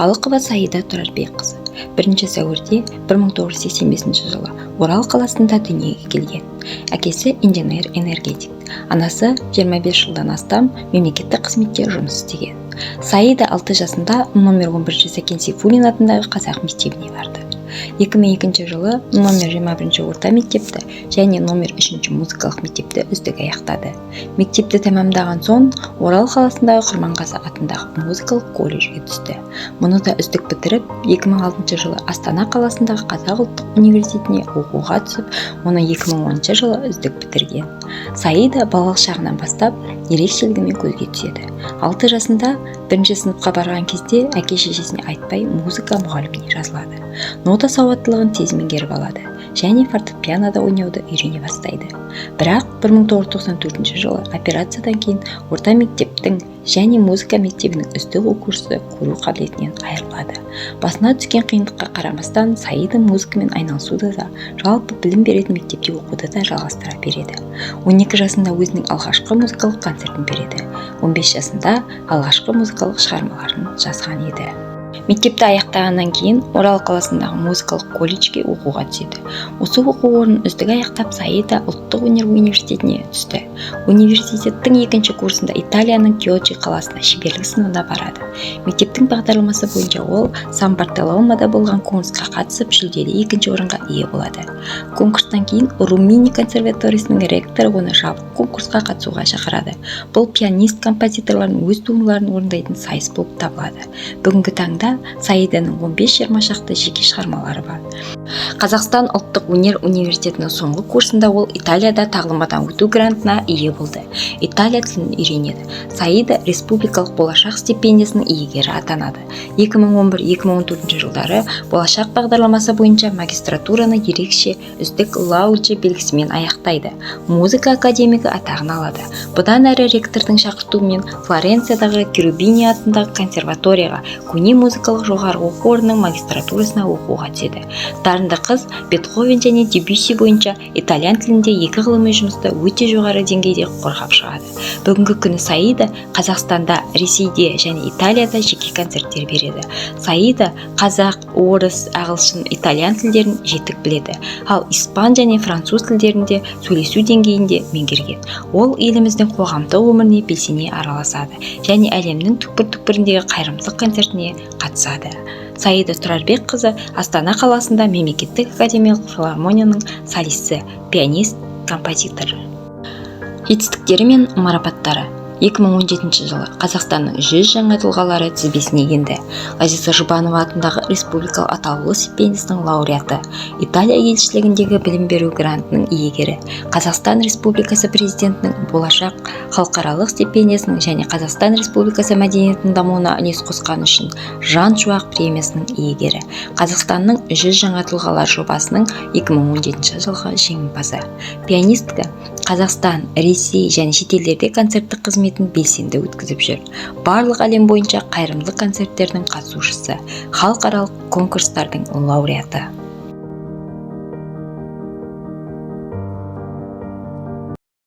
Оралқова Саида Тұрарбекқызы 1 сәуірде 1985 жылы Орал қаласында дүниеге келген. Әкесі инженер-энергетик, анасы 25 жылдан астам мемлекеттік қызметте жұмыс істеген. Саида 6 жасында номер 11 Сәкен Сейфуллин атындағы қазақ мектебіне барды. 2002 жылы номер 21 орта мектепті және номер 3 музыкалық мектепті үздік аяқтады. Мектепті тәмамдаған соң Орал қаласындағы Құрманғазы атындағы музыкалық колледжге түсті. Мұны да үздік бітіріп, 2006 жылы Астана қаласындағы Қазақ ұлттық университетіне оқуға түсіп, оны 2010 жылы үздік бітірген. Саида балалық шағынан бастап ерекшелігімен көзге түседі. 6 жасында 1 сыныпқа барған кезде әке-шешесіне айтпай музыка мұғаліміне жазылады. Нота сауаттылығын тез меңгеріп алады және фортепианода ойнауды үйрене бастайды. Бірақ 1994 жылы операциядан кейін орта мектептің және музыка мектебінің үздік оқушысы көру қабілетінен айырылады. Басына түскен қиындыққа қарамастан Саида музыкамен айналысуды да, жалпы білім беретін мектепте оқуды да жалғастыра береді. 12 жасында өзінің алғашқы музыкалық концертін береді. 15 жасында алғашқы музыкалық шығармаларын жазған еді. Мектепті аяқтағаннан кейін Орал қаласындағы музыкалық колледжге оқуға түседі. Осы оқу орнын үздік аяқтап Саида ұлттық өнер университетіне түсті. Университеттің 2 курсында Италияның Кьочи қаласына шеберлік сыныбына барады. Мектептің бағдарламасы бойынша ол Сан-Бартоломеода болған конкурсқа қатысып, жүлделі 2 орынға ие болады. Конкурстан кейін Румыния консерваториясының ректоры оны жабық конкурсқа қатысуға шақырады. Бұл пианист-композиторлардың өз туындыларын орындайтын сайыс болып табылады. Бүгінгі таңда Саиданың 15-20 шақты жеке шығармалары бар. Қазақстан ұлттық өнер университетінің соңғы курсында ол Италияда тағылымдамадан өту грантына ие болды. Италия тілін үйренеді. Саида республикалық болашақ стипендиясының иегері атанады. 2011-2014 жылдары болашақ бағдарламасы бойынша магистратураны ерекше үздік лауреат белгісімен аяқтайды. Музыка академигі атағын алады. Бұдан әрі ректордың шақыртуымен Флоренциядағы Керубини атындағы консерваторияға көне музыкалық жоғарғы оқу орнының магистратурасына оқуға түседі. Дарынды қыз Бетховен және Дебюсси бойынша итальян тілінде 2 ғылыми жұмысты өте жоғары деңгейде қорғап шығады. Бүгінгі күні Саида Қазақстанда, Ресейде және Италияда жеке концерттер береді. Саида қазақ, орыс, ағылшын, итальян тілдерін жетік біледі. Ал испан және француз тілдерінде сөйлесу деңгейінде меңгерген. Ол еліміздің қоғамдық өміріне белсене араласады және әлемнің түкпір-түкпіріндегі қайырымдылық концертіне қатысады. Саида Тұрарбекқызы Астана қаласында мемлекеттік академиялық филармонияның солисі, пианист, композитор. Жетістіктері мен марапаттары. 2017 жылы Қазақстанның 100 жаңа тұлғалары тізбесіне енді. Ғазиза Жұбанова атындағы республикалық атаулы стипендиясының лауреаты, Италия елшілігіндегі білім беру грантының иегері, Қазақстан Республикасы президентінің болашақ халықаралық стипендиясының және Қазақстан Республикасы мәдениетінің дамуына үлес қосқаны үшін Жан Шуақ премиясының иегері, Қазақстанның 100 жаңа тұлғалар жобасының 2017 жылғы жеңімпазы. Пианистка Қазақстан, Ресей және шетелдерде концерттік қызметін белсенді өткізіп жүр. Барлық әлем бойынша қайырымдылық концерттердің қатысушысы, халықаралық конкурстардың лауреаты.